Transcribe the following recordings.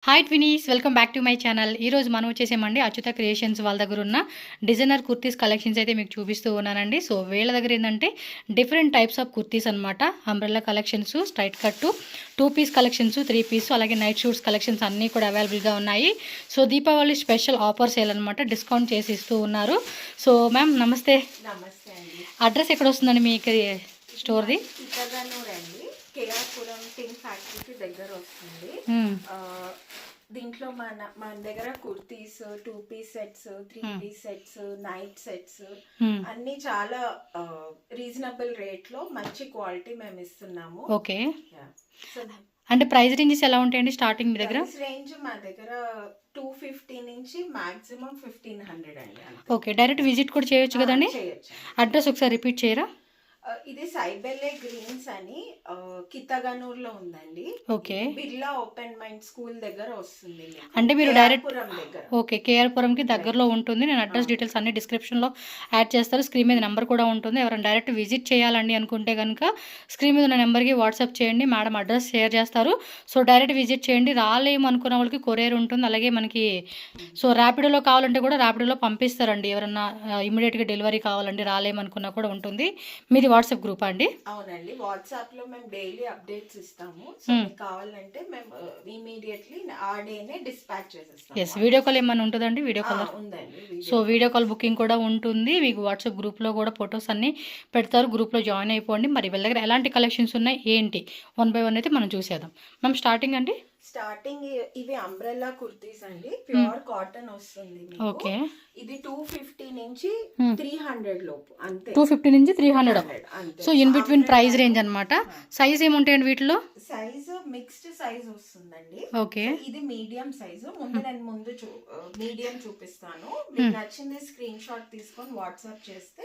Hi twinnies, welcome back to my channel. ఈరోజు మనం వచ్చేసామండి అచ్యుత క్రియేషన్స్ వాళ్ళ దగ్గర ఉన్న డిజైనర్ కుర్తీస్ కలెక్షన్స్ అయితే మీకు చూపిస్తూ ఉన్నానండి. సో వీళ్ళ దగ్గర ఏంటంటే డిఫరెంట్ టైప్స్ ఆఫ్ కుర్తీస్ అనమాట. Umbrella collections, straight cut, 2 piece collections, 3 piece, అలాగే నైట్ షూట్స్ కలెక్షన్స్ అన్నీ కూడా అవైలబుల్గా ఉన్నాయి. So Deepavali special offer sale అనమాట, డిస్కౌంట్ చేసి ఇస్తూ ఉన్నారు. సో మ్యామ్ నమస్తే. నమస్తే అండి. అడ్రస్ ఎక్కడ వస్తుందండి మీ స్టోర్ది? కేఆర్పురం టిన్ ఫ్యాక్టరీకి దగ్గర వస్తుంది. దీంట్లో మన దగ్గర kurtis, 2 piece sets, 3 piece sets, night sets అన్ని చాలా రీజనబుల్ రేట్ లో మంచి క్వాలిటీ మేము ఇస్తున్నాము. ఓకే, అంటే ప్రైస్ రేంజెస్ ఎలా ఉంటాయండి స్టార్టింగ్ మీ దగ్గర? రేంజ్ మా దగ్గర 250 నుంచి మాక్సిమం 1500 అండి. ఓకే, డైరెక్ట్ విజిట్ కూడా చేయొచ్చు కదండి? అడ్రస్ ఒకసారి రిపీట్ చేయరా? ఇది సైబెల్లే గ్రీన్స్ అని కితగనూర్ లో ఉందండి. Okay, Birla open mind school దగ్గర వస్తుంది. అంటే మీరు డైరెక్ట్ దగ్గర. ఓకే, కేఆర్పురం కి దగ్గరలో ఉంటుంది. నేను అడ్రస్ డీటెయిల్స్ అన్ని డిస్క్రిప్షన్ లో యాడ్ చేస్తారు. స్క్రీన్ మీద నెంబర్ కూడా ఉంటుంది. ఎవరైనా డైరెక్ట్ విజిట్ చేయాలండి అనుకుంటే కనుక స్క్రీన్ మీద ఉన్న నెంబర్కి వాట్సాప్ చేయండి, మేడం అడ్రస్ షేర్ చేస్తారు. సో డైరెక్ట్ విజిట్ చేయండి. రాలేము అనుకున్న వాళ్ళకి కొరియర్ ఉంటుంది. అలాగే మనకి సో ర్యాపిడోలో కావాలంటే కూడా ర్యాపిడోలో పంపిస్తారండి. ఎవరన్నా ఇమీడియట్గా డెలివరీ కావాలండి, రాలేము అనుకున్నా కూడా ఉంటుంది. మీది వాట్సాప్ గ్రూప్ అండి? అవునండి, వాట్సాప్ లో మేము డైలీ అప్డేట్స్ ఇస్తాము. సో మీకు కావాలంటే మేము ఇమీడియట్లీ ఆ డేనే డిస్పాచ్ చేసేస్తాం. ఎస్, వీడియో కాల్ ఏమైనా ఉంటుందండి? వీడియో కాల్ ఉందండి. సో వీడియో కాల్ బుకింగ్ కూడా ఉంటుంది. మీకు వాట్సాప్ గ్రూప్లో కూడా ఫొటోస్ అన్ని పెడతారు. గ్రూప్లో జాయిన్ అయిపోండి. మరి వీళ్ళ దగ్గర ఎలాంటి కలెక్షన్స్ ఉన్నాయి ఏంటి 1 by 1 అయితే మనం చూసేద్దాం. మ్యామ్ స్టార్టింగ్ అండి? స్టార్టింగ్ ఇవి అంబ్రెల్లా కుర్తీస్ అండి, ప్యూర్ కాటన్ వస్తుంది. ఓకే, ఇది 250 నుంచి 300 లోపు అంతే. 250 నుంచి 300. So in between price range అనమాట. సైజ్ ఏముంటాయండి వీటిలో? సైజ్ మిక్స్డ్ సైజ్ వస్తుందండి. ఓకే, ఇది మీడియం సైజు. ముందు మీడియం చూపిస్తాను. మీకు నచ్చింది స్క్రీన్ షాట్ తీసుకొని వాట్సాప్ చేస్తే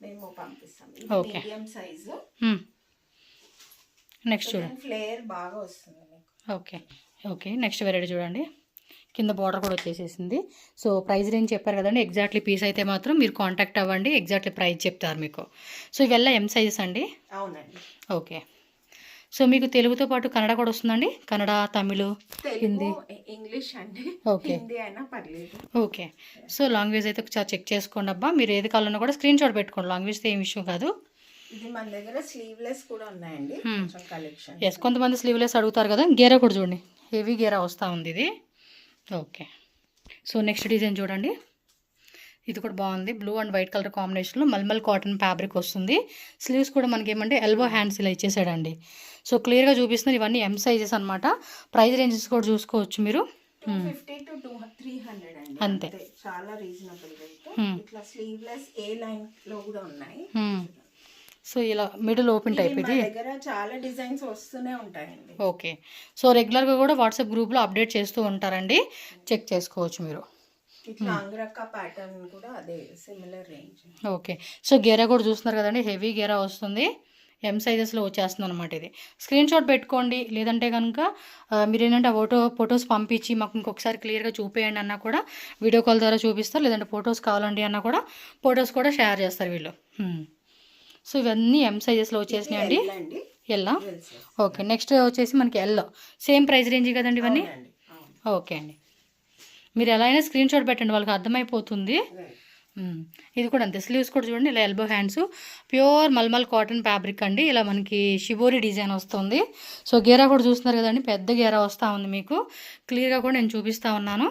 మేము పంపిస్తాం. ఇది మీడియం సైజు. నెక్స్ట్ చూడండి, ఫ్లేర్ బాగా వస్తుంది మీకు. ఓకే ఓకే, నెక్స్ట్ వెరైటీ చూడండి. కింద బార్డర్ కూడా వచ్చేసేసింది. సో ప్రైస్ రేంజ్ చెప్పారు కదండి, ఎగ్జాక్ట్లీ పీస్ అయితే మాత్రం మీరు కాంటాక్ట్ అవ్వండి, ఎగ్జాక్ట్లీ ప్రైస్ చెప్తారు మీకు. సో ఇవెల్లా ఎం సైజెస్ అండి? అవునండి. ఓకే, సో మీకు తెలుగుతో పాటు కన్నడ కూడా వస్తుందండి? కన్నడ, తమిళ్, హిందీ, ఇంగ్లీష్ అండి. ఓకే, హిందీ అయినా పర్లేదు. ఓకే. సో లాంగ్వేజ్ అయితే ఒకసారి చెక్ చేసుకోండి అబ్బా. మీరు ఏది కావాలన్నా కూడా స్క్రీన్ షాట్ పెట్టుకోండి, లాంగ్వేజ్తో ఏం ఇష్యూ కాదు. ఇది మన దగ్గర స్లీవ్లెస్ కూడా ఉన్నాయండి కలెక్షన్. ఎస్, కొంతమంది స్లీవ్లెస్ అడుగుతారు కదా. గేరా కూడా చూడండి, హెవీ గేరా వస్తూ ఉంది ఇది. ఓకే, సో నెక్స్ట్ డిజైన్ చూడండి. ఇది కూడా బాగుంది, బ్లూ అండ్ వైట్ కలర్ కాంబినేషన్లో మల్మల్ కాటన్ ఫ్యాబ్రిక్ వస్తుంది. స్లీవ్స్ కూడా మనకి ఏమంటే ఎల్బో హ్యాండ్స్ ఇలా ఇచ్చేసాడండి. సో క్లియర్గా చూపిస్తున్నారు. ఇవన్నీ ఎం సైజెస్ అనమాట. ప్రైస్ రేంజెస్ కూడా చూసుకోవచ్చు మీరు. 250 to 300 అండి, అంతే. చాలా రీజనబుల్ రేట్. ఇట్లా స్లీవ్లెస్ ఏ లైన్ లో కూడా ఉన్నాయి. సో ఇలా మిడిల్ ఓపెన్ టైప్ ఇది. దగ్గర చాలా డిజైన్స్ వస్తూనే ఉంటాయండి. ఓకే, సో రెగ్యులర్గా కూడా వాట్సాప్ గ్రూప్లో అప్డేట్ చేస్తూ ఉంటారండి, చెక్ చేసుకోవచ్చు మీరు. ఇట్లా అంగరక్క ప్యాటర్న్ కూడా అదే సిమిలర్ రేంజ్. ఓకే, సో గేరా కూడా చూస్తున్నారు కదండి, హెవీ గేరా వస్తుంది. ఎం సైజెస్లో వచ్చేస్తుంది అనమాట. ఇది స్క్రీన్ షాట్ పెట్టుకోండి. లేదంటే కనుక మీరు ఏంటంటే ఫొటోస్ పంపించి మాకు ఇంకొకసారి క్లియర్గా చూపేయండి అన్నా కూడా వీడియో కాల్ ద్వారా చూపిస్తారు. లేదంటే ఫొటోస్ కావాలండి అన్నా కూడా ఫొటోస్ కూడా షేర్ చేస్తారు వీళ్ళు. సో ఇవన్నీ ఎం సైజెస్లో వచ్చేసినాయి అండి. ఎల్లో. ఓకే, నెక్స్ట్ వచ్చేసి మనకి ఎల్లో. సేమ్ ప్రైస్ రేంజ్ కదండి ఇవన్నీ? ఓకే అండి, మీరు ఎలా అయినా స్క్రీన్ షాట్ పెట్టండి, వాళ్ళకి అర్థమైపోతుంది. ఇది కూడా అంతే. స్లీవ్స్ కూడా చూడండి, ఇలా elbow hands, pure mulmul cotton fabric అండి. ఇలా మనకి షిబోరి డిజైన్ వస్తుంది. సో గేరా కూడా చూస్తున్నారు కదండి, పెద్ద గేరా వస్తూ ఉంది మీకు. క్లియర్గా కూడా నేను చూపిస్తూ ఉన్నాను.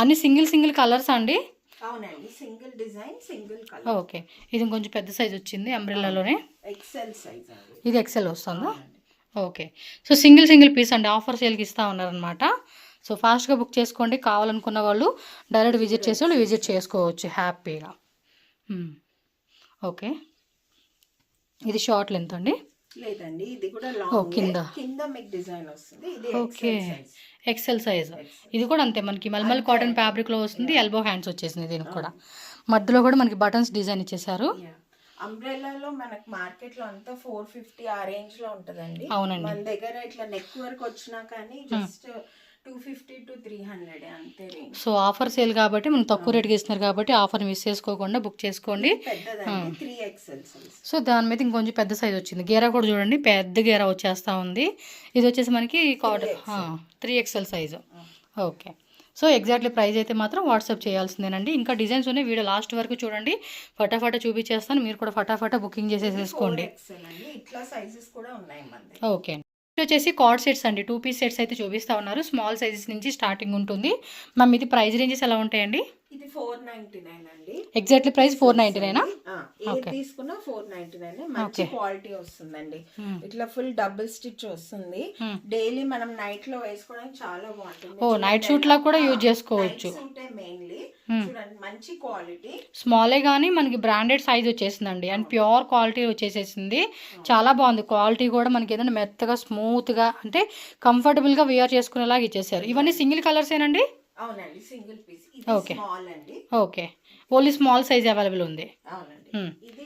అన్ని సింగిల్ కలర్స్ అండి. అవునండి, single design, single colour. Okay, ఇది కొంచెం పెద్ద సైజ్ వచ్చింది అంబ్రెల్లాలోనే. XL size. ఇది ఎక్సెల్ వస్తుందా? ఓకే, సో సింగిల్ పీస్ అండి, ఆఫర్ సేల్కి ఇస్తూ ఉన్నారనమాట. సో ఫాస్ట్గా బుక్ చేసుకోండి. కావాలనుకున్న వాళ్ళు డైరెక్ట్ విజిట్ చేసే వాళ్ళు విజిట్ చేసుకోవచ్చు హ్యాపీగా. ఓకే, ఇది షార్ట్ లెంత్ అండి? లేదండి, ఇది కూడా లాంగ్. కింద మీకు డిజైన్ వస్తుంది. ఇది ఓకే, ఎక్సెల్ సైజ్. ఇది కూడా అంతే, మనకి మల్మల్ కాటన్ ఫ్యాబ్రిక్లో వస్తుంది. ఎల్బో హ్యాండ్స్ వచ్చేసింది దీనికి కూడా. మధ్యలో కూడా మనకి బటన్స్ డిజైన్ ఇచ్చేసారు. అంబ్రెల్లాలో మనకి మార్కెట్ లో అంతా 450 ఆ రేంజ్ లో ఉంటదండి. అవునండి, మన దగ్గర ఇట్లా నెక్ వర్క్ వచ్చినా కానీ జస్ట్ 250 to 300 అంతే రేంజ్. సో ఆఫర్ సేల్ కాబట్టి మనం తక్కువ రేట్కి ఇస్తున్నారు కాబట్టి ఆఫర్ మిస్ చేసుకోకుండా బుక్ చేసుకోండి. పెద్దదండి 3XL సైజ్. సో దాని మీద ఇంకొంచెం పెద్ద సైజ్ వచ్చింది. గేరా కూడా చూడండి, పెద్ద గేరా వచ్చేస్తూ ఉంది. ఇది వచ్చేసి మనకి 3XL size. Okay. So exactly price అయితే మాత్రం వాట్సాప్ చేయాల్సిందేనండి. ఇంకా డిజైన్స్ ఉన్నాయి, వీడియో లాస్ట్ వరకు చూడండి, ఫటాఫట చూపించేస్తాను. మీరు కూడా ఫటాఫట బుకింగ్ చేసేసేసుకోండి. 4XL అండి. ఇట్లా సైజెస్ కూడా ఉన్నాయి మన దగ్గర. ఓకే. ఇది వచ్చేసి కార్డ్ సెట్స్ అండి, 2 పీస్ సెట్స్ అయితే చూపిస్తా ఉన్నారు. స్మాల్ సైజెస్ నుంచి స్టార్టింగ్ ఉంటుంది. మ్యామ్ ఇది ప్రైస్ రేంజెస్ ఎలా ఉంటాయండి? ఇది 499 అండి. Exactly price 499. ఏది తీసుకున్నా 499. మంచి క్వాలిటీ వస్తుందండి. ఇట్లా ఫుల్ డబుల్ స్టిచ్ వస్తుంది. డైలీ మనం నైట్ లో వేసుకోవడానికి చాలా బాగుంటుంది. ఓ నైట్ షూట్ లా కూడా యూజ్ చేసుకోవచ్చు. మెయిన్లీ చూడండి మంచి క్వాలిటీ. స్మాలే కానీ మనకి బ్రాండెడ్ సైజ్ వచ్చేసిందండి అండ్ ప్యూర్ క్వాలిటీ వచ్చేసేసింది. చాలా బాగుంది క్వాలిటీ కూడా. మనకి ఏదైనా మెత్తగా స్మూత్గా అంటే కంఫర్టబుల్గా వేర్ చేసుకునేలాగా ఇచ్చేసారు. ఇవన్నీ సింగిల్ కలర్స్ ఏనండి? అవునండి, సింగిల్ పీస్. ఓకే. స్మాల్ అండి. Okay, only small size available ఉంది. అవునండి. ఇది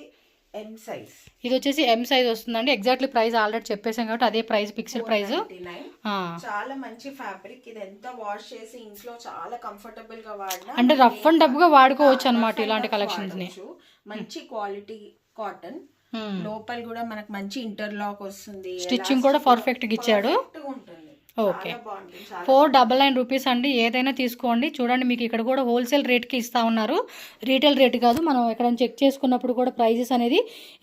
M సైజ్. ఇది వచ్చేసి M సైజ్ వస్తుందండి. ఎగ్జాక్ట్లీ ప్రైస్ ఆల్రెడీ చెప్పేసాం కాబట్టి అదే ప్రైస్, ఫిక్స్డ్ ప్రైస్. చాలా మంచి ఫ్యాబ్రిక్. ఇది ఎంత వాష్ చేసి ఇంట్లో చాలా కంఫర్టబుల్ గా వాడినా అంటే రఫ్ అండ్ టఫ్ గా వాడుకోవచ్చు అన్నమాట ఇలాంటి కలెక్షన్స్ ని. మంచి క్వాలిటీ కాటన్. లోపల కూడా మనకు మంచి ఇంటర్లాక్ వస్తుంది. స్టిచ్చింగ్ కూడా పర్ఫెక్ట్ గా ఇచ్చాడు. ఓకే. 499 రూపీస్ అండి. ఏదైనా తీసుకోండి. చూడండి మీకు ఇక్కడ కూడా హోల్సేల్ రేట్కి ఇస్తూ ఉన్నారు, రీటైల్ రేట్ కాదు. మనం ఎక్కడ చెక్ చేసుకున్నప్పుడు కూడా ప్రైజెస్ అనేది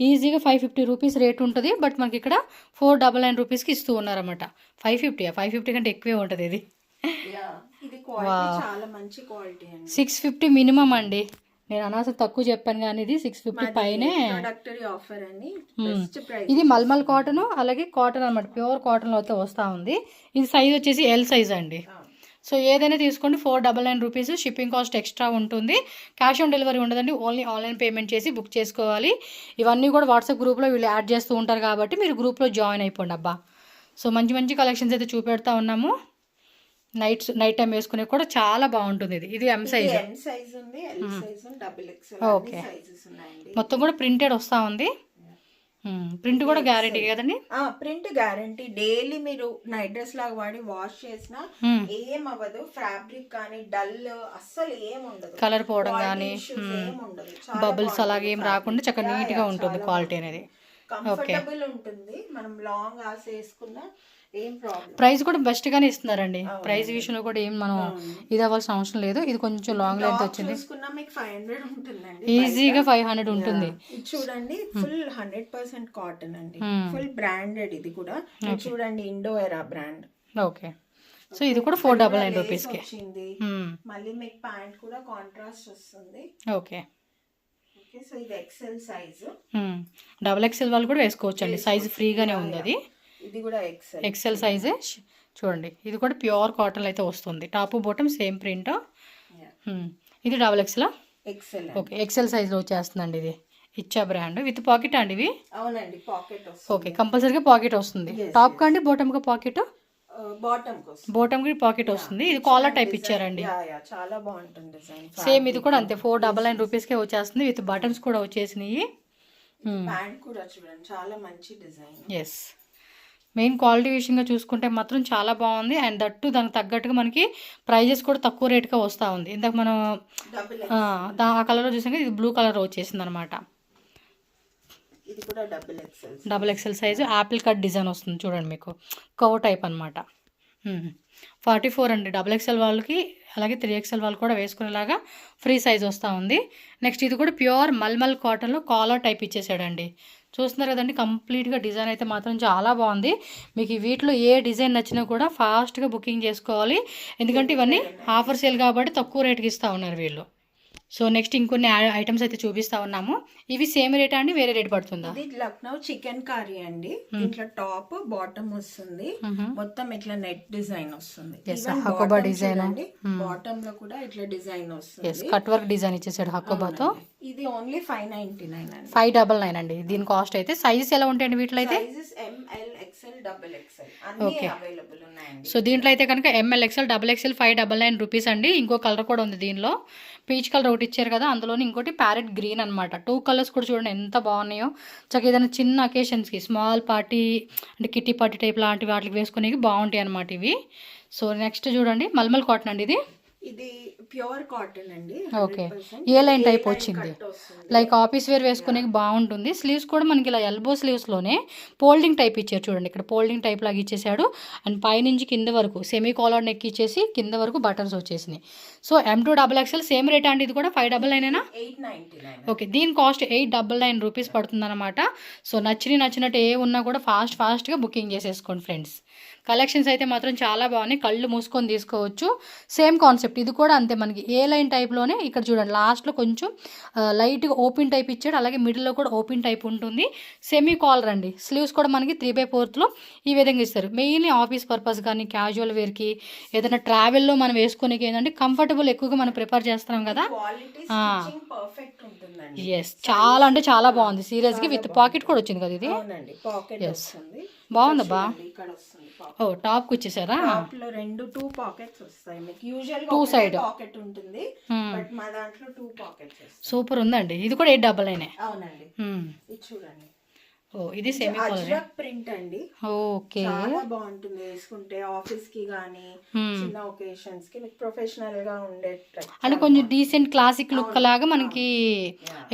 ఈజీగా 550 రూపీస్ రేట్ ఉంటుంది. బట్ మనకి ఇక్కడ 499 రూపీస్కి ఇస్తూ ఉన్నారన్నమాట. 550 కంటే ఎక్కువే ఉంటుంది ఇది. 650 మినిమం అండి. నేను అనవసరం తక్కువ చెప్పాను కానీ ఇది 650 పైనే. ఇది మల్మల్ కాటన్, అలాగే కాటన్ అనమాట, ప్యూర్ కాటన్లో అయితే వస్తూ ఉంది. ఇది సైజ్ వచ్చేసి L సైజ్ అండి. సో ఏదైనా తీసుకోండి. 499 రూపీస్. షిప్పింగ్ కాస్ట్ ఎక్స్ట్రా ఉంటుంది. క్యాష్ ఆన్ డెలివరీ ఉండదండి, ఓన్లీ ఆన్లైన్ పేమెంట్ చేసి బుక్ చేసుకోవాలి. ఇవన్నీ కూడా వాట్సాప్ గ్రూప్లో వీళ్ళు యాడ్ చేస్తూ ఉంటారు కాబట్టి మీరు గ్రూప్లో జాయిన్ అయిపోండి అబ్బా. సో మంచి మంచి కలెక్షన్స్ అయితే చూపెడతా ఉన్నాము. నైట్ టైం వేసుకునే కూడా చాలా బాగుంటుంది. ఇది M సైజ్. ఓకే. మొత్తం కూడా ప్రింటెడ్ వస్తూ ఉంది. ప్రింట్ కూడా గ్యారంటీ కదండి? Print guarantee. డైలీ మీరు నైట్ డ్రెస్ లాగా వాడి వాష్ చేసినా ఏం అవ్వదు. ఫ్యాబ్రిక్ కానీ డల్ అస్సలు ఏం ఉండదు. కలర్ పోవడం కానీ బబుల్స్ అలాగే ఏం రాకుండా చక్కగా నీట్ గా ఉంటుంది క్వాలిటీ అనేది. కంఫర్టబుల్ ఉంటుంది. మనం లాంగ్ ఆస్ వేసుకున్నా ప్రైస్ కూడా బెస్ట్ గానే ఇస్తున్నారండి. ప్రైస్ విషయంలో కూడా ఏం మనం ఇది అవ్వాల్సిన అవసరం లేదు. ఇది కొంచెం లాంగ్ లెంత్ వచ్చింది. ఈజీగా 500 ఉంటుంది. చూడండి ఫుల్ 100% కాటన్ అండి. Full branded. ఇది కూడా చూడండి, ఇండో ఎరా బ్రాండ్. ఓకే. సో ఇది కూడా 499 రూపీస్ కి వచ్చింది. మళ్ళీ మీకు ప్యాంట్ కూడా కాంట్రాస్ట్ వస్తుంది. ఓకే. సో ఇది XL సైజ్. XXL వాళ్ళు కూడా వేసుకోవచ్చు అండి. సైజ్ ఫ్రీగానే ఉంది అది. ఇది కూడా XL సైజే. చూడండి ఇది కూడా ప్యూర్ కాటన్ అయితే వస్తుంది. Top bottom same print. ఇది XXL. ఓకే. XL సైజ్లో వచ్చేస్తుందండి. ఇది ఇచ్చా బ్రాండ్ విత్ పాకెట్ అండి ఇవి. అవునండి, పాకెట్ వస్తుంది. ఓకే, కంపల్సరీగా పాకెట్ వస్తుంది. టాప్ కండి బాటమ్ గా పాకెట్. బాటమ్ కి పాకెట్ వస్తుంది. ఇది కాలర్ టైప్ ఇచ్చారండి. చాలా బాగుంటుంది డిజైన్. సేమ్ ఇది కూడా అంతే 499 రూపీస్కే వచ్చేస్తుంది. విత్ బటన్స్ కూడా వచ్చేసినాయి. ప్యాంట్ కూడా చూడండి చాలా మంచి డిజైన్. ఎస్, మెయిన్ క్వాలిటీ విషయంగా చూసుకుంటే మాత్రం చాలా బాగుంది. అండ్ దట్టు దానికి తగ్గట్టుగా మనకి ప్రైజెస్ కూడా తక్కువ రేట్గా వస్తూ ఉంది. ఇందాక మనం ఆ కలర్లో చూసాక ఇది బ్లూ కలర్ వచ్చేసింది అనమాట. XXL size Apple cut design వస్తుంది చూడండి, మీకు కవ్ టైప్ అనమాట. 44 అండి. XXL వాళ్ళకి అలాగే 3XL వాళ్ళు కూడా వేసుకునేలాగా ఫ్రీ సైజ్ వస్తూ ఉంది. నెక్స్ట్ ఇది కూడా ప్యూర్ మల్మల్ కాటన్లో కాలర్ టైప్ ఇచ్చేసాడండి. చూస్తున్నారు కదండి, కంప్లీట్గా డిజైన్ అయితే మాత్రం చాలా బాగుంది. మీకు వీటిలో ఏ డిజైన్ నచ్చినా కూడా ఫాస్ట్గా బుకింగ్ చేసుకోవాలి. ఎందుకంటే ఇవన్నీ ఆఫర్ సేల్ కాబట్టి తక్కువ రేట్కి ఇస్తూ ఉన్నారు వీళ్ళు. సో నెక్స్ట్ ఇంకొన్ని ఐటమ్స్ అయితే చూపిస్తా ఉన్నాము. ఇవి సేమ్ రేటా అండి, వేరే రేట్ పడుతుందా? ఇది లక్నో చికెన్ కర్రీ అండి. దీంట్లో టాప్ బాటమ్ వస్తుంది. మొత్తం ఇట్లా నెట్ డిజైన్ వస్తుంది. హకోబా డిజైన్ అండి. బాటమ్ లో కూడా ఇట్లా డిజైన్ వస్తుంది. కట్ వర్క్ డిజైన్ ఇచ్చేసాడు హకోబాతో. ఇది ఓన్లీ 599 అండి. 599 అండి దీని కాస్ట్ అయితే. సైజెస్ ఎలా ఉంటాయండి వీటిలో అయితే? ML, XL, XXL అన్ని అవైలబుల్ ఉన్నాయండి. సో దీంట్లో అయితే కనుక ML, XL, XXL 599 రూపీస్ అండి. ఇంకో కలర్ కూడా ఉంది దీనిలో. పీచ్ కలర్ ఒకటి ఇచ్చారు కదా, అందులోని ఇంకోటి ప్యారెట్ గ్రీన్ అనమాట. 2 కలర్స్ కూడా చూడండి ఎంత బాగున్నాయో. చక్కగా ఏదైనా చిన్న అకేషన్స్కి స్మాల్ పార్టీ అంటే కిట్టి పార్టీ టైప్ లాంటి వాటికి వేసుకునేవి బాగుంటాయి అనమాట ఇవి. సో నెక్స్ట్ చూడండి మల్మల్ కాటన్ అండి. ఇది ప్యూర్ కాటన్ అండి. ఓకే, ఏ లైన్ టైప్ వచ్చింది, లైక్ ఆఫీస్ వేర్ వేసుకునే బాగుంటుంది. స్లీవ్స్ కూడా మనకి ఇలా ఎల్బో స్లీవ్స్లోనే ఫోల్డింగ్ టైప్ ఇచ్చారు చూడండి. ఇక్కడ ఫోల్డింగ్ టైప్ లాగా ఇచ్చేసాడు. అండ్ పైనుంచి కింద వరకు సెమీ కాలర్ నెక్ ఇచ్చేసి కింద వరకు బటన్స్ వచ్చేసినాయి. సో M2XXL సేమ్ రేట్ అండి. ఇది కూడా 599 ఓకే, దీని కాస్ట్ 899 రూపీస్ పడుతుంది అనమాట. సో నచ్చినట్టు ఏ ఉన్నా కూడా ఫాస్ట్గా బుకింగ్ చేసేసుకోండి ఫ్రెండ్స్. కలెక్షన్స్ అయితే మాత్రం చాలా బాగున్నాయి, కళ్ళు మూసుకొని తీసుకోవచ్చు. సేమ్ కాన్సెప్ట్ ఇది కూడా అంతే, మనకి ఏ లైన్ టైప్లోనే ఇక్కడ చూడండి లాస్ట్లో కొంచెం లైట్గా ఓపెన్ టైప్ ఇచ్చాడు, అలాగే మిడిల్లో కూడా ఓపెన్ టైప్ ఉంటుంది. సెమీ కాలర్ అండి. స్లీవ్స్ కూడా మనకి 3/4 ఈ విధంగా ఇస్తారు. మెయిన్లీ ఆఫీస్ పర్పస్ కానీ క్యాజువల్ వేర్కి ఏదైనా ట్రావెల్లో మనం వేసుకునేకి ఏంటంటే కంఫర్టబుల్ ఎక్కువగా మనం ప్రిఫర్ చేస్తున్నాం కదా. ఎస్, చాలా అంటే చాలా బాగుంది సీరియస్గా. విత్ పాకెట్ కూడా వచ్చింది కదా ఇది. ఎస్, బాగుందబ్బా. ఓ టాప్ కి వచ్చేసారా? టాప్ లో 2 పాకెట్స్ వస్తాయి మీకు. యూజువల్ గా 2 సైడ్ పాకెట్ ఉంటుంది, బట్ మా దాంట్లో 2 పాకెట్స్ వస్తాయి. సూపర్ ఉందండి. ఇది కూడా 899. అవునండి, ఇది చూడండి. ఓ ఇది సెమీ అజ్రక్ ప్రింట్ అండి. ఓకే, చాలా బాగుంటుంది వేసుకుంటే ఆఫీస్ కి గానీ చిన్న ఒకేషన్స్ కి మీకు ప్రొఫెషనల్ గా ఉండే అంటే కొంచెం డీసెంట్ క్లాసిక్ లుక్ లాగా మనకి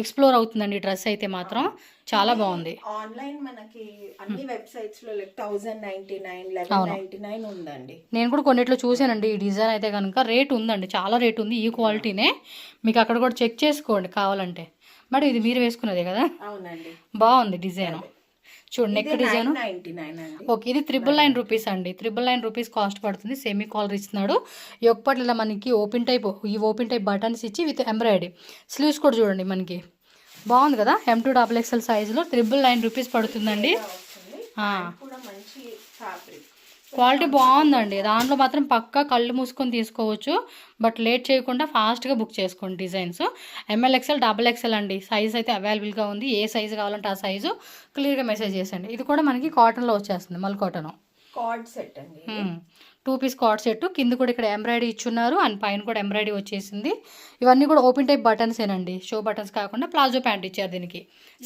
ఎక్స్ప్లోర్ అవుతుందండి డ్రెస్ అయితే మాత్రం చాలా బాగుంది. ఆన్లైన్ మనకి అన్ని వెబ్సైట్స్ లో 1099 1199 ఉందండి. నేను కూడా కొన్నిట్లో చూసానండి ఈ డిజైన్ అయితే కనుక. రేట్ ఉందండి, చాలా రేట్ ఉంది. ఈ క్వాలిటీనే మీకు అక్కడ కూడా చెక్ చేసుకోండి కావాలంటే. మరి ఇది మీరు వేసుకున్నదే కదా? అవునండి, బాగుంది డిజైన్. చూడండి నెక్ డిజైన్. 999 ఓకే, ఇది 999 రూపీస్ అండి. 999 రూపీస్ కాస్ట్ పడుతుంది. సెమీ కాలర్ ఇస్తున్నాడు. యొక్కపట్ల ఇలా మనకి ఓపెన్ టైప్, ఈ ఓపెన్ టైప్ బటన్స్ ఇచ్చి విత్ ఎంబ్రాయిడరీ. స్లీవ్స్ కూడా చూడండి మనకి బాగుంది కదా. M2XXL సైజులో 999 రూపీస్ పడుతుందండి. క్వాలిటీ బాగుందండి. దాంట్లో మాత్రం పక్కా కళ్ళు మూసుకొని తీసుకోవచ్చు. బట్ లేట్ చేయకుండా ఫాస్ట్గా బుక్ చేసుకోండి డిజైన్స్. MLXL XXL అండి సైజ్ అయితే అవైలబుల్గా ఉంది. ఏ సైజు కావాలంటే ఆ సైజు క్లియర్గా మెసేజ్ చేసండి. ఇది కూడా మనకి కాటన్లో వచ్చేస్తుంది, మల్ కాటన్ కార్డ్ సెట్ అండి. 2 పీస్ కార్డ్ సెట్. కింద కూడా ఇక్కడ ఎంబ్రాయిడరీ ఇచ్చున్నారు అండ్ పైన కూడా ఎంబ్రాయిడరీ వచ్చేసింది. ఇవన్నీ కూడా ఓపెన్ టైప్ బటన్స్ ఏనండి, షో బటన్స్ కాకుండా ప్లాజో ప్యాంట్ ఇచ్చారు దీనికి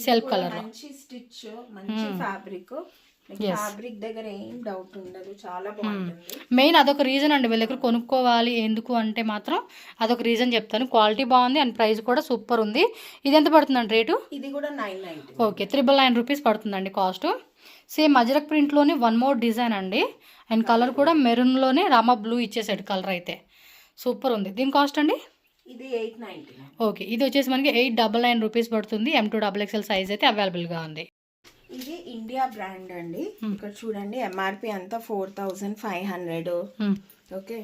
సెల్ఫ్ కలర్. మంచి స్టిచ్, మంచి ఫ్యాబ్రిక్. ఫ్యాబ్రిక్ దగ్గర ఏం డౌట్ ఉండదు, చాలా బాగుంటుంది. మెయిన్ అదొక రీజన్ అండి వీళ్ళ దగ్గర కొనుక్కోవాలి ఎందుకు అంటే మాత్రం అదొక రీజన్ చెప్తాను. క్వాలిటీ బాగుంది అండ్ ప్రైస్ కూడా సూపర్ ఉంది. ఇది ఎంత పడుతుందండి రేటు? ఇది కూడా 990. ఓకే, 999 రూపీస్ పడుతుందండి కాస్ట్. సేమ్ అజరక్ ప్రింట్లోనే 1 మోర్ డిజైన్ అండి. అండ్ కలర్ కూడా మెరూన్లోనే రామా బ్లూ ఇచ్చేసాడు కలర్ అయితే. సూపర్ ఉంది. దీని కాస్ట్ అండి? ఇది 899. ఓకే, ఇది వచ్చేసి మనకి 899 రూపీస్ పడుతుంది. M2XXL సైజ్ అయితే అవైలబుల్గా ఉంది. ఇది ఇండియా బ్రాండ్ అండి. ఇక్కడ చూడండి MRP అంతా 4500, ఓకే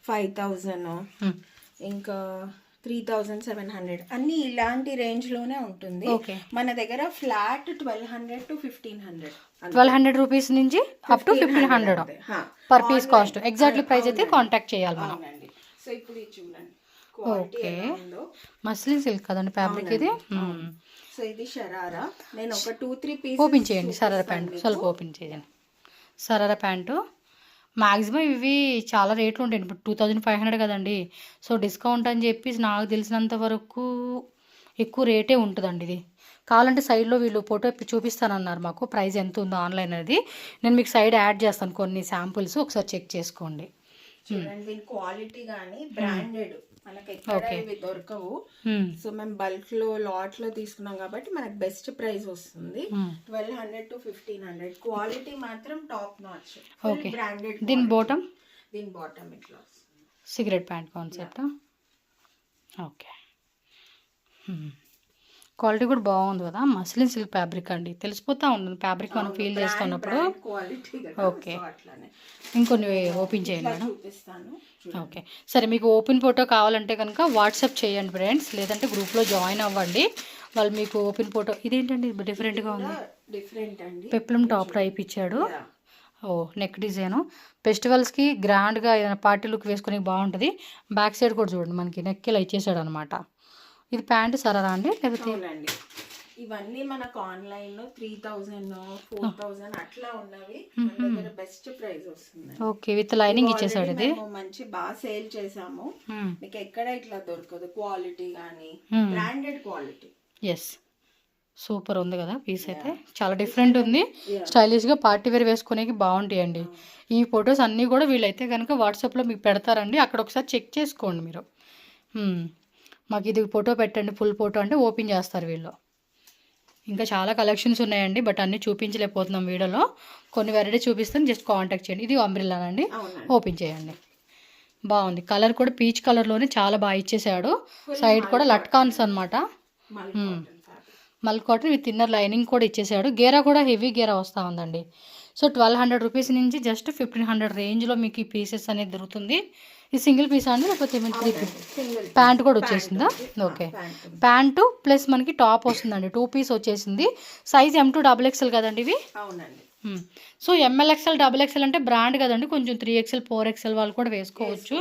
5000, ఇంకా 3700 అన్ని ఇలాంటి రేంజ్ లోనే ఉంటుంది. మన దగ్గర ఫ్లాట్ 1200 to 1500, 1200 రూపీస్ నుంచి up to 1500 per piece cost. Exactly price అయితే కాంటాక్ట్ చేయాలి మనం. సో ఇప్పుడు ఇది చూడండి. ఓకే, మస్లిన్ సిల్క్ కదండి ఫ్యాబ్రిక్ ఇది. సో ఇది షరారా. నేను ఒక 2-3 పీస్ ఓపెన్ చేయండి. సరారా ప్యాంటు ಸ್ವಲ್ಪ ఓపెన్ చేయండి. సరారా ప్యాంటు మ్యాక్సిమం ఇవి చాలా రేట్లు ఉంటాయి. ఇప్పుడు 2500 కదండి. సో డిస్కౌంట్ అని చెప్పి నాకు తెలిసినంత వరకు ఎక్కువ రేటే ఉంటుందండి. ఇది కావాలంటే సైడ్లో వీళ్ళు ఫోటో చూపిస్తానన్నారు మాకు, ప్రైస్ ఎంత ఉందో ఆన్లైన్ అనేది. నేను మీకు సైడ్ యాడ్ చేస్తాను కొన్ని శాంపుల్స్, ఒకసారి చెక్ చేసుకోండి. చూడండి దీని క్వాలిటీ కానీ బ్రాండెడ్ మనకి ఎక్కడ ఇవి దొరకవు. సో మేము బల్క్ లో లాట్ లో తీసుకున్నాం కాబట్టి మనకి బెస్ట్ ప్రైస్ వస్తుంది. 1200 to 1500. క్వాలిటీ మాత్రం టాప్ నాచ్, బ్రాండెడ్. దీని బాటమ్ ఇట్లా cigarette pant concept. Okay, quality కూడా బాగుంది కదా. మస్లిన్ సిల్క్ ఫ్యాబ్రిక్ అండి, తెలిసిపోతా ఉంటుంది ఫ్యాబ్రిక్ మనం ఫీల్ చేస్తున్నప్పుడు. ఓకే, ఇంకొన్ని ఓపెన్ చేయండి మేడం. ఓకే, సరే మీకు ఓపెన్ ఫోటో కావాలంటే కనుక వాట్సాప్ చేయండి ఫ్రెండ్స్, లేదంటే గ్రూప్లో జాయిన్ అవ్వండి. వాళ్ళు మీకు ఓపెన్ ఫోటో. ఇదేంటండి డిఫరెంట్గా ఉంది, పెప్లమ్ టాప్ టైప్ ఇచ్చాడు. ఓ నెక్ డిజైను ఫెస్టివల్స్కి గ్రాండ్గా ఏదైనా పార్టీ లుక్ వేసుకుని బాగుంటుంది. బ్యాక్ సైడ్ కూడా చూడండి మనకి నెక్ ఇలా ఇచ్చేసాడు అనమాట. ఇది ప్యాంటు సరారా అండి లేకపోతే? ఇవన్నీ మనకు ఆన్లైన్ 3000 4000 అట్లా ఉన్నవి మన దగ్గర బెస్ట్ ప్రైస్ వస్తుంది. ఓకే, విత్ లైనింగ్ ఇచ్చేసాడు ఇది. మేము మంచి బాగా సేల్ చేసాము. మీకు ఎక్కడ ఇట్లా దొరకదు, క్వాలిటీ కానీ బ్రాండెడ్ క్వాలిటీ. ఎస్, సూపర్ ఉంది కదా పీస్ అయితే, చాలా డిఫరెంట్ ఉంది, స్టైలిష్గా పార్టీ వేర్ వేసుకునేకి బాగుంటాయండి. ఈ ఫొటోస్ అన్నీ కూడా వీళ్ళైతే కనుక వాట్సాప్లో మీకు పెడతారండి, అక్కడ ఒకసారి చెక్ చేసుకోండి మీరు. మాకు ఇది ఫోటో పెట్టండి, ఫుల్ ఫోటో అంటే ఓపెన్ చేస్తారు వీళ్ళు. ఇంకా చాలా కలెక్షన్స్ ఉన్నాయండి, బట్ అన్నీ చూపించలేకపోతున్నాం వీడియోలో. కొన్ని వెరైటీ చూపిస్తాను, జస్ట్ కాంటాక్ట్ చేయండి. ఇది అంబ్రెల్లానండి, ఓపెన్ చేయండి. బాగుంది, కలర్ కూడా పీచ్ కలర్లోనే చాలా బాగా ఇచ్చేసాడు. సైడ్ కూడా లట్కాన్స్ అనమాట, మల్ కాటన్ విత్ ఇన్నర్ లైనింగ్ కూడా ఇచ్చేసాడు. గేరా కూడా హెవీ గేరా వస్తూ ఉందండి. సో 1200 రూపీస్ నుంచి జస్ట్ 1500 రేంజ్లో మీకు ఈ పీసెస్ అనేది దొరుకుతుంది. ఇది సింగిల్ పీస్ అండి, లేకపోతే 3 ప్యాంట్ కూడా వచ్చేసిందా? ఓకే, ప్యాంటు ప్లస్ మనకి టాప్ వస్తుందండి. 2 పీస్ వచ్చేసింది. సైజ్ M2 XXL కదండి ఇవి. అవునండి. సో MLXL XXL అంటే బ్రాండ్ కదండి, కొంచెం 3XL 4XL వాళ్ళు కూడా వేసుకోవచ్చు.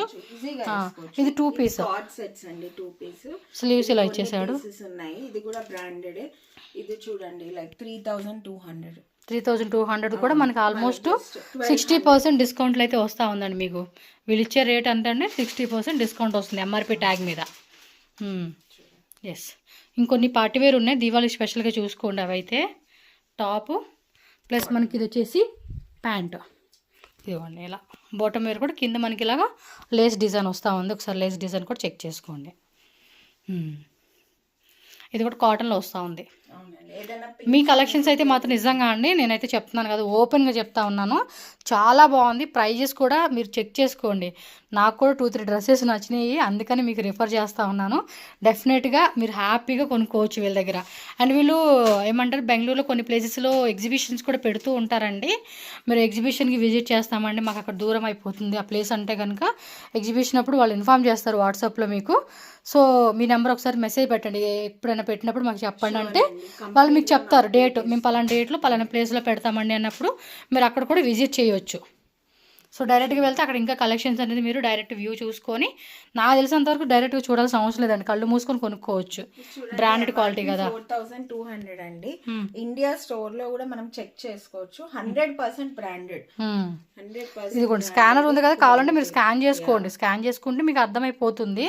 ఇది 2 పీస్ స్లీవ్స్ ఇలా ఇచ్చేసాడు. ఇది కూడా బ్రాండెడ్. ఇది చూడండి లైక్ 3200 కూడా మనకి ఆల్మోస్ట్ 60% డిస్కౌంట్లు అయితే వస్తూ ఉందండి. మీకు వీళ్ళు ఇచ్చే రేట్ అంత అండి 60% డిస్కౌంట్ వస్తుంది ఎంఆర్పి ట్యాగ్ మీద. ఎస్, ఇంకొన్ని పార్టీవేర్ ఉన్నాయి, దీవాళి స్పెషల్గా చూసుకోండి. అవి అయితే టాపు ప్లస్ మనకి ఇది వచ్చేసి ప్యాంటు, ఇదిగోండి ఇలా బాటమ్ వేర్ కూడా కింద మనకి ఇలాగా లేస్ డిజైన్ వస్తూ ఉంది. ఒకసారి లేస్ డిజైన్ కూడా చెక్ చేసుకోండి. ఇది కూడా కాటన్లో వస్తూ ఉంది. మీ కలెక్షన్స్ అయితే మాత్రం నిజంగా అండి, నేనైతే చెప్తున్నాను కదా, ఓపెన్గా చెప్తా ఉన్నాను, చాలా బాగుంది. ప్రైజెస్ కూడా మీరు చెక్ చేసుకోండి. నాకు కూడా 2-3 డ్రెస్సెస్ నచ్చినాయి, అందుకని మీకు రిఫర్ చేస్తూ ఉన్నాను. డెఫినెట్గా మీరు హ్యాపీగా కొనుక్కోవచ్చు వీళ్ళ దగ్గర. అండ్ వీళ్ళు ఏమంటారు, బెంగళూరులో కొన్ని ప్లేసెస్లో ఎగ్జిబిషన్స్ కూడా పెడుతూ ఉంటారండి. మీరు ఎగ్జిబిషన్కి విజిట్ చేస్తామండి, మాకు అక్కడ దూరం అయిపోతుంది ఆ ప్లేస్ అంటే కనుక, ఎగ్జిబిషన్ అప్పుడు వాళ్ళు ఇన్ఫామ్ చేస్తారు వాట్సాప్లో మీకు. సో మీ నెంబర్ ఒకసారి మెసేజ్ పెట్టండి, ఎప్పుడైనా పెట్టినప్పుడు మాకు చెప్పండి అంటే వాళ్ళు మీకు చెప్తారు డేట్, మేము పలానా డేట్లో పలానా ప్లేస్లో పెడతామండి అన్నప్పుడు మీరు అక్కడ కూడా విజిట్ చేయొచ్చు. సో డైరెక్ట్గా వెళ్తే అక్కడ ఇంకా కలెక్షన్స్ అనేది మీరు డైరెక్ట్ వ్యూ చూసుకొని, నాకు తెలిసినంత వరకు డైరెక్ట్గా చూడాల్సిన అవసరం లేదండి, కళ్ళు మూసుకొని కొనుక్కోవచ్చు. బ్రాండెడ్ క్వాలిటీ కదా. 4200 అండి. ఇండియా స్టోర్ లో కూడా మనం చెక్ చేసుకోవచ్చు. 100% బ్రాండెడ్. 100%. ఇదిగోండి స్కానర్ ఉంది కదా, కావాలంటే మీరు స్కాన్ చేసుకోండి. స్కాన్ చేసుకుంటే మీకు అర్థమైపోతుంది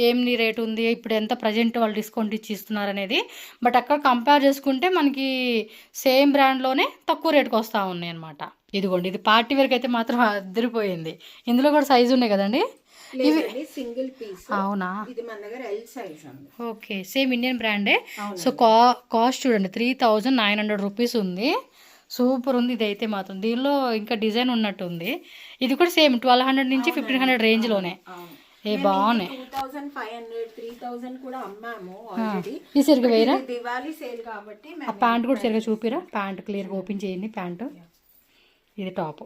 ఏమి రేట్ ఉంది, ఇప్పుడు ఎంత ప్రజెంట్ వాళ్ళు డిస్కౌంట్ ఇచ్చి ఇస్తున్నారు అనేది. బట్ అక్కడ కంపేర్ చేసుకుంటే మనకి సేమ్ బ్రాండ్లోనే తక్కువ రేటుకి వస్తూ ఉన్నాయి అనమాట. ఇదిగోండి, ఇది పార్టీ వేర్కి అయితే మాత్రం అదిరిపోయింది. ఇందులో కూడా సైజు ఉన్నాయి కదండి, ఇవి సింగిల్ పీస్. అవునా, ఇది మన దగ్గర L సైజ్ అండి. ఓకే, సేమ్ ఇండియన్ బ్రాండే. సో కాస్ట్ చూడండి 3900 రూపీస్ ఉంది. సూపర్ ఉంది ఇది అయితే మాత్రం. దీనిలో ఇంకా డిజైన్ ఉన్నట్టు ఉంది. ఇది కూడా సేమ్ 1200 నుంచి 1500 రేంజ్లోనే. ఏ బాగున్నాయి. 2500 3000 కూడా అమ్మాము ఆల్రెడీ. ఈ సరిగ్గా వేరా దివాళీ సేల్ కాబట్టి ఆ ప్యాంట్ కూడా సరిగ్గా చూపిరా. ప్యాంట్ క్లియర్గా ఓపెన్ చేయండి. ప్యాంటు ఇది టాపు,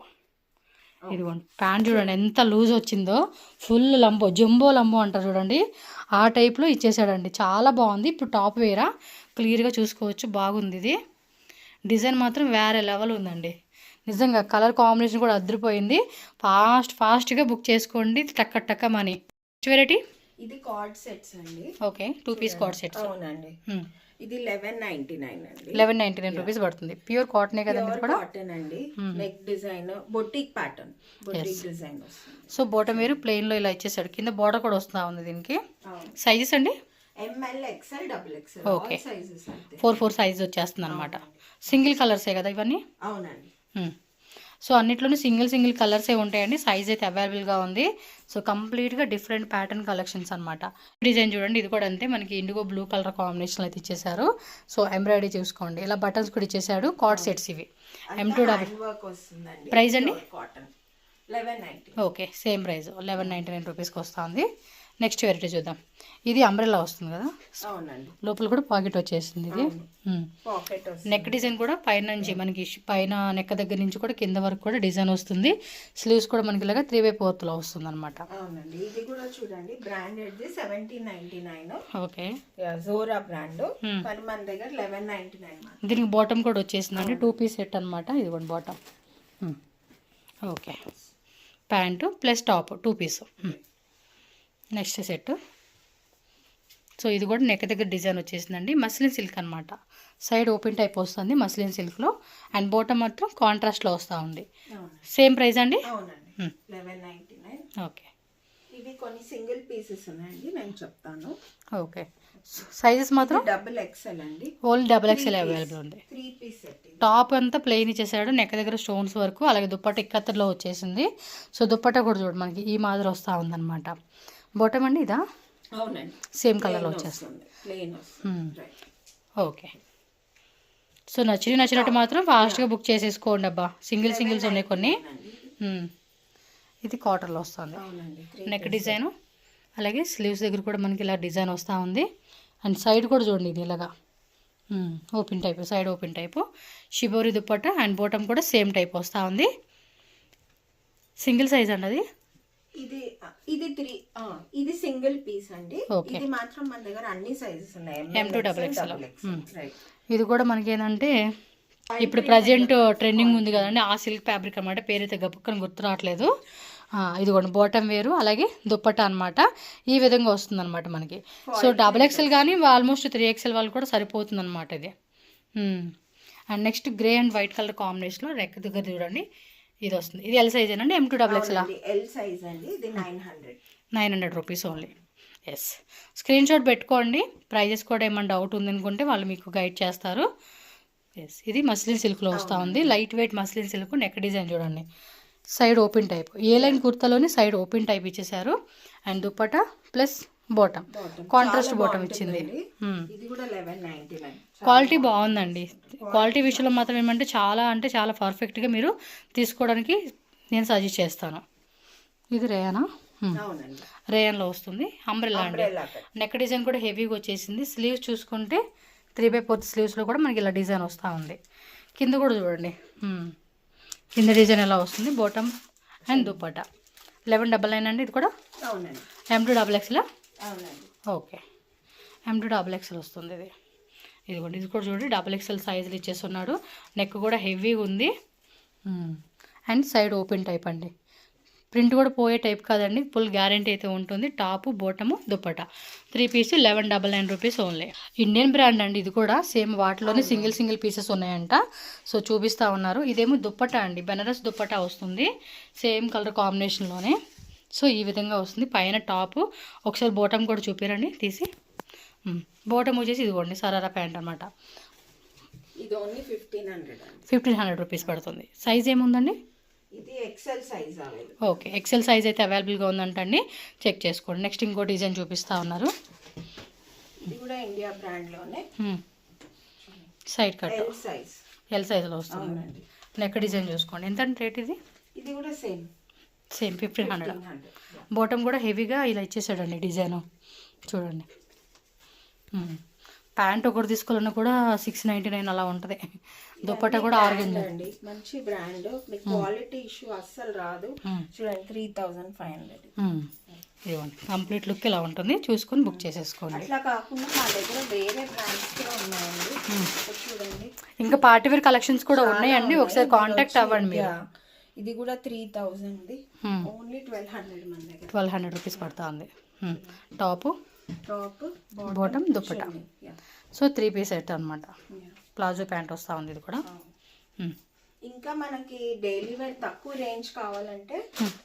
ఇదిగోండి ప్యాంట్ చూడండి ఎంత లూజ్ వచ్చిందో, ఫుల్ లంబో, జంబో లంబో అంటారు చూడండి, ఆ టైప్లో ఇచ్చేసాడండి. చాలా బాగుంది. ఇప్పుడు టాప్ వేరా క్లియర్గా చూసుకోవచ్చు, బాగుంది. ఇది డిజైన్ మాత్రం వేరే లెవెల్ ఉందండి నిజంగా. కలర్ కాంబినేషన్ కూడా అదిరిపోయింది. ఫాస్ట్గా బుక్ చేసుకోండి, టక్క మనీ. వెరైటీ ఇది కార్డ్ సెట్స్ అండి. Okay, 2 piece cord sets. అవునండి. ఇది 1199 అండి. 1199 రూపీస్ పడుతుంది. ప్యూర్ కాటనే కదండి ఇది కూడా. కాటన్ అండి. Neck design boutique pattern, boutique design వస్తుంది. సో బాటమ్ వేరు ప్లెయిన్ లో ఇలా ఇచ్చేసాడు, కింద బోర్డర్ కూడా వస్తా ఉంది దీనికి. సైజెస్ అండి ML XL XXL okay, 4 size వచ్చేస్తుంది అనమాట. సింగిల్ కలర్సే కదా ఇవన్నీ. అవునండి. సో అన్నిట్లోనూ సింగిల్ కలర్సే ఉంటాయండి. సైజ్ అయితే అవైలబుల్గా ఉంది. సో కంప్లీట్గా డిఫరెంట్ ప్యాటర్న్ కలెక్షన్స్ అనమాట. డిజైన్ చూడండి, ఇది కూడా అంతే, మనకి ఇండిగో బ్లూ కలర్ కాంబినేషన్ అయితే ఇచ్చేసారు. సో ఎంబ్రాయిడరీ చూసుకోండి, ఇలా బటన్స్ కూడా ఇచ్చేసాడు. కార్డ్ సెట్స్ ఇవి M2 ప్రైస్ అండి 1190. ఓకే, సేమ్ ప్రైస్ 1199 రూపీస్కి వస్తుంది. నెక్స్ట్ వెరైటీ చూద్దాం. ఇది అంబ్రెల్లా వస్తుంది కదా, అవునండి. లోపల కూడా పాకెట్ వచ్చేసింది. ఇది నెక్ డిజైన్ కూడా పైన నుంచి మనకి పైన నెక్ దగ్గర నుంచి కూడా కింద వరకు కూడా డిజైన్ వస్తుంది. స్లీవ్స్ కూడా మనకి ఇలాగా 3 వే పోర్త్లో వస్తుంది అనమాట. అవునండి. ఇది కూడా చూడండి బ్రాండెడ్ 1799. ఓకే, జోరా బ్రాండ్, కానీ మన దగ్గర 1199. దీనికి బాటమ్ కూడా వచ్చేసిందండి. 2 పీస్ సెట్ అనమాట. ఇది కూడా bottom. Okay, pant plus top 2 piece. Next set so ఇది కూడా నెక్ దగ్గర డిజైన్ వచ్చేసిందండి. మస్లిన్ సిల్క్ అనమాట. సైడ్ ఓపెన్ టైప్ వస్తుంది మస్లిన్ సిల్క్లో. అండ్ బాటమ్ మాత్రం కాంట్రాస్ట్లో వస్తూ ఉంది. సేమ్ ప్రైస్ అండి? అవునండి, 1199. ఓకే. ఇవి కొన్ని సింగిల్ పీసెస్ ఉన్నాయండి, నేను చెప్తాను. ఓకే. సైజెస్ మాత్రం డబుల్ ఎక్స్ఎల్ అండి. ఓన్లీ డబుల్ ఎక్స్ఎల్ అవైలబుల్ ఉంది. 3 పీస్ సెట్. టాప్ అంతా ప్లెయిన్ ఇచ్చేసాడు, నెక్ దగ్గర స్టోన్స్ వరకు. అలాగే దుప్పట్ట ఇక్కత్తులో వచ్చేసింది. సో దుప్పట్ట కూడా చూడు మనకి ఈ మాదిరి వస్తూ ఉందన్నమాట. బాటమ్ అండి ఇదా? అవునండి, సేమ్ కలర్లో వచ్చేస్తుంది. ప్లెయిన్. ఓకే. సో నచ్చినట్టు మాత్రం ఫాస్ట్గా బుక్ చేసేసుకోండి అబ్బా. సింగిల్స్ ఉన్నాయి కొన్ని. ఇది కాటన్లో వస్తుంది. నెక్ డిజైను, అలాగే స్లీవ్స్ దగ్గర కూడా మనకి ఇలా డిజైన్ వస్తూ ఉంది. అండ్ సైడ్ కూడా చూడండి ఇది ఇలాగా open type, side open type shibori dupatta. And bottom కూడా సేమ్ టైప్ వస్తూ ఉంది. సింగిల్ సైజ్ అండి అది. ఇది సింగిల్ పీస్ అండి. ఇది మాత్రం మన దగ్గర అన్ని సైజెస్ ఉన్నాయి, M2 XXL. ఇది కూడా మనకి ఏంటంటే ఇప్పుడు ప్రజెంట్ ట్రెండింగ్ ఉంది కదండి, ఆ సిల్క్ ఫ్యాబ్రిక్ అనమాట. పేరైతే గబుక్కని గుర్తు రావట్లేదు. ఇది కూడా బాటమ్ వేరు, అలాగే దుప్పట్ట అనమాట. ఈ విధంగా వస్తుంది అనమాట మనకి. సో డబుల్ ఎక్స్ఎల్ కానీ ఆల్మోస్ట్ 3XL వాళ్ళు కూడా సరిపోతుంది అనమాట ఇది. And next grey and white colour కాంబినేషన్లో రెక్ దగ్గర చూడండి ఇది వస్తుంది. ఇది ఎల్ సైజ్ అండి, M2 XXL. ఎల్ సైజ్ అండి. ఇది 900 rupees only. Yes, screen shot పెట్టుకోండి. ప్రైజెస్ కూడా ఏమైనా డౌట్ ఉందనుకుంటే వాళ్ళు మీకు గైడ్ చేస్తారు. ఎస్, ఇది మస్లిన్ సిల్క్లో వస్తూ ఉంది. Light weight muslin silk. Neck design చూడండి, సైడ్ ఓపెన్ టైప్. ఏ లైన్ కుర్తాలోని సైడ్ ఓపెన్ టైప్ ఇచ్చేసారు. And dupatta plus bottom contrast bottom ఇచ్చింది. క్వాలిటీ బాగుందండి. క్వాలిటీ విషయంలో మాత్రం ఏమంటే చాలా పర్ఫెక్ట్గా మీరు తీసుకోవడానికి నేను సజెస్ట్ చేస్తాను. ఇది రేయానా? రేయన్లో వస్తుంది. అంబ్రెల్లా అండి. నెక్ డిజైన్ కూడా హెవీగా వచ్చేసింది. స్లీవ్స్ చూసుకుంటే 3/4 స్లీవ్స్లో కూడా మనకి ఇలా డిజైన్ వస్తూ ఉంది. కింద కూడా చూడండి, కింద డిజైన్ ఎలా వస్తుంది. బాటమ్ అండ్ దుప్పట 1199 అండి. ఇది కూడా M2 XXL. Okay, M2 XXL వస్తుంది ఇది. ఇదిగోండి, ఇది కూడా చూడండి XXL సైజులు ఇచ్చేస్తున్నాడు. నెక్ కూడా హెవీగా ఉంది. అండ్ సైడ్ ఓపెన్ టైప్ అండి. ప్రింట్ కూడా పోయే టైప్ కాదండి, ఫుల్ గ్యారంటీ అయితే ఉంటుంది. Top bottom dupatta 3 piece 1199 rupees only. Indian brand అండి. ఇది కూడా సేమ్ వాటిలోనే సింగిల్ పీసెస్ ఉన్నాయంట. సో చూపిస్తూ ఉన్నారు. ఇదేమో దుప్పట అండి, బెనారస్ దుప్పట వస్తుంది సేమ్ కలర్ కాంబినేషన్లోనే. సో ఈ విధంగా వస్తుంది. పైన టాపు. ఒకసారి బాటమ్ కూడా చూపిరండి తీసి. బాటమ్ వచ్చేసి ఇదిగోండి సరారా ప్యాంట్ అనమాట. ఇది ఓన్లీ 1500 రూపీస్ పడుతుంది. సైజ్ ఏముందండి? ఇది XL size available. Okay, XL size అయితే అవైలబుల్గా ఉందంటండి, చెక్ చేసుకోండి. నెక్స్ట్ ఇంకో డిజైన్ చూపిస్తూ ఉన్నారు. ఇది కూడా ఇండియా బ్రాండ్లోనే. సైడ్ కట్ ఎల్ సైజ్లో వస్తుంది. అవునండి. నెక్ డిజైన్ చూసుకోండి. ఎంత రేట్ ఇది? ఇది కూడా సేమ్ 1500. బాటమ్ కూడా హెవీగా ఇలా ఇచ్చేసాడండి డిజైన్ చూడండి. ప్యాంట్ ఒకటి తీసుకోవాలన్నా కూడా 699 అలా ఉంటుంది. దుప్పట్ట కూడా ఆర్గంజా అండి, మంచి బ్రాండ్. మీకు క్వాలిటీ ఇష్యూ అస్సలు రాదు. చూడండి 3500. ఇదిగోండి, కంప్లీట్ లుక్ ఇలా ఉంటుంది. చూసుకొని బుక్ చేసేసుకోండి. అట్లా కాకుండా మా దగ్గర వేరే బ్రాండ్స్ కూడా ఉన్నాయండి. చూడండి, ఇంకా పార్టీ వేర్ కలెక్షన్స్ కూడా ఉన్నాయండి. ఒకసారి కాంటాక్ట్ అవ్వండి మీరు. ఇది కూడా 3000, ఓన్లీ 1200 మన దగ్గర. 1200 రూపీస్ పడుతూ ఉంది. Top bottom dupatta. So 3 piece set అనమాట. ప్లాజో ప్యాంట్ వస్తూ ఉంది ఇది కూడా. ఇంకా మనకి డైలీ వేర్ తక్కువ రేంజ్ కావాలంటే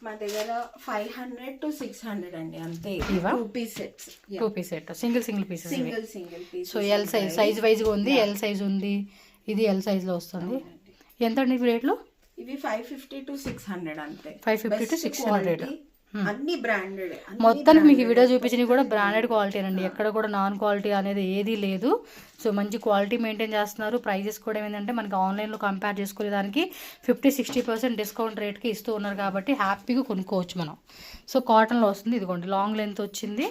మా దగ్గర 500 to 600 అండి, అంతే. 2 piece sets. 2 piece set single pieces. Single piece. So L size వైజ్గా ఉంది. ఎల్ సైజ్ ఉంది, ఇది ఎల్ సైజ్లో వస్తుంది. ఎంత అండి ఇవి రేట్లు? ఇవి 550 to 600 అంతే. 550 to 600. అన్ని బ్రాండెడ్. మొత్తానికి మీకు వీడియో చూపించినవి కూడా బ్రాండెడ్ క్వాలిటీ అండి. ఎక్కడ కూడా నాన్ క్వాలిటీ అనేది ఏదీ లేదు. సో మంచి క్వాలిటీ మెయింటైన్ చేస్తున్నారు. ప్రైజెస్ కూడా ఏంటంటే మనకి ఆన్లైన్లో కంపేర్ చేసుకునేదానికి 50-60% డిస్కౌంట్ రేట్కి ఇస్తూ ఉన్నారు కాబట్టి హ్యాపీగా కొనుక్కోవచ్చు మనం. సో కాటన్లో వస్తుంది. ఇదిగోండి, లాంగ్ లెంత్ వచ్చింది.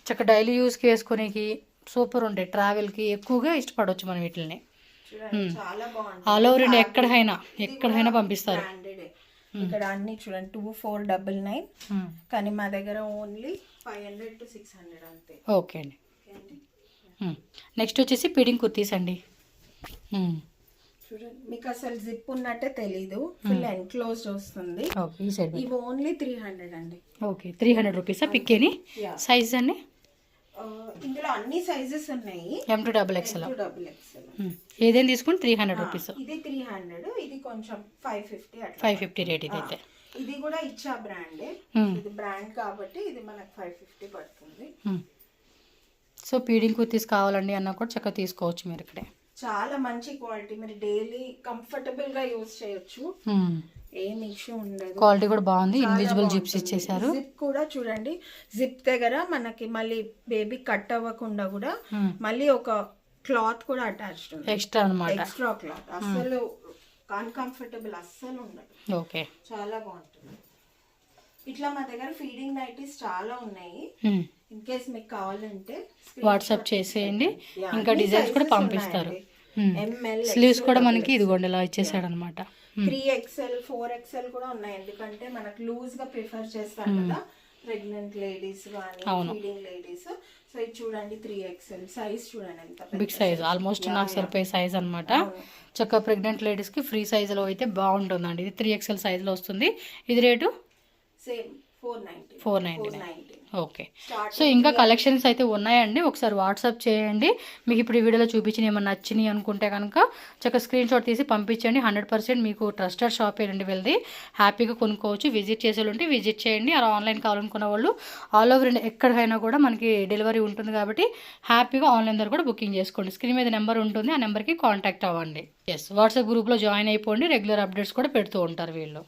చక్కగా డైలీ యూస్కి వేసుకునేకి సూపర్ ఉంటాయి. ట్రావెల్కి ఎక్కువగా ఇష్టపడవచ్చు మనం వీటిని. ఆల్ ఓవర్ ఇండియా ఎక్కడైనా పంపిస్తారు. ఇక్కడ అన్ని చూడండి 2499, కానీ మా దగ్గర ఓన్లీ 500 to 600 అంతే. ఓకే అండి. నెక్స్ట్ వచ్చేసి పిడింగ్ కుర్తీస్ అండి. చూడండి, మీకు అసలు జిప్ ఉన్నట్టే తెలీదు, ఫుల్ ఎన్క్లోజ్డ్ వస్తుంది. ఇవి ఓన్లీ 300 అండి. ఓకే, 300 రూపీసా పిక్కేని? సైజ్ అండి ఇందులో అన్ని సైజెస్ ఉన్నాయి. M2XXL XXL. ఏదైనా తీసుకుని 300 రూపీస్. ఇది 300, ఇది కొంచెం 550 అట్లా. 550 రేట్ ఇదైతే. ఇది కూడా ఇచ్చా బ్రాండే, ఇది బ్రాండ్ కాబట్టి ఇది మనకు 550 పడుతుంది. సో పీడింగ్ కుర్తీస్ కావాలండి అన్నా కూడా చక్కగా తీసుకోవచ్చు మీరు ఇక్కడే. చాలా మంచి క్వాలిటీ, మీరు డైలీ కంఫర్టబుల్ గా యూజ్ చేయొచ్చు, ఏం ఇష్యూ ఉండదు. క్వాలిటీ కూడా బాగుంది. ఇన్విజిబుల్ జిప్స్ ఇచ్చేసారు. జిప్ కూడా చూడండి, జిప్ దగ్గర మనకి మళ్ళీ బేబీ కట్ అవ్వకుండా కూడా మళ్ళీ ఒక క్లాత్ కూడా అటాచ్డ్ ఉంది, ఎక్స్ట్రా అన్నమాట. Extra cloth. అస్సలు అన్కంఫర్టబుల్ అస్సలు ఉండదు. ఓకే, చాలా బాగుంటుంది. ఇట్లా మా దగ్గర ఫీడింగ్ నైటీస్ చాలా ఉన్నాయి. ఇన్ కేస్ మీకు కావాలంటే వాట్సాప్ చేసేయండి. ఇంకా డిజైన్స్ కూడా పంపిస్తారు. స్లీవ్స్ కూడా మనకి ఇదిగోండి ఇలా ఇచ్చేసాడు అనమాట. 3XL 4XL కూడా ఉన్నాయి, ఎందుకంటే మనకు లూజ్ గా ప్రిఫర్ చేస్తారు కదా ప్రెగ్నెంట్ లేడీస్ కానీ ఫీడింగ్ లేడీస్. సో ఇది చూడండి 3XL సైజ్ చూడండి ఎంత బిగ్ సైజ్, ఆల్మోస్ట్ నాకు సరిపోయే సైజ్ అనమాట. చక్కగా ప్రెగ్నెంట్ లేడీస్ కి ఫ్రీ సైజ్ లో అయితే బాగుంటుందండి. ఇది 3XL సైజ్ లో వస్తుంది. ఇది రేటు సేమ్ 499. ఓకే, సో ఇంకా కలెక్షన్స్ అయితే ఉన్నాయండి. ఒకసారి వాట్సాప్ చేయండి. మీకు ఇప్పుడు ఈ వీడియోలో చూపించిన ఏమన్నా నచ్చినాయి అనుకుంటే కనుక చక్కగా స్క్రీన్ షాట్ తీసి పంపించండి. 100% మీకు ట్రస్టెడ్ షాప్ ఏంటండి వెళ్ళి హ్యాపీగా కొనుక్కోవచ్చు. విజిట్ చేసే వాళ్ళు ఉంటే విజిట్ చేయండి. అలా ఆన్లైన్ కావాలనుకున్న వాళ్ళు ఆల్ ఓవర్ ఇండియా ఎక్కడికైనా కూడా మనకి డెలివరీ ఉంటుంది కాబట్టి హ్యాపీగా ఆన్లైన్ ద్వారా కూడా బుకింగ్ చేసుకోండి. స్క్రీన్ మీద నెంబర్ ఉంటుంది, ఆ నెంబర్కి కాంటాక్ట్ అవ్వండి. ఎస్, వాట్సాప్ గ్రూప్లో జాయిన్ అయిపోండి. రెగ్యులర్ అప్డేట్స్ కూడా పెడుతూ ఉంటారు వీళ్ళు.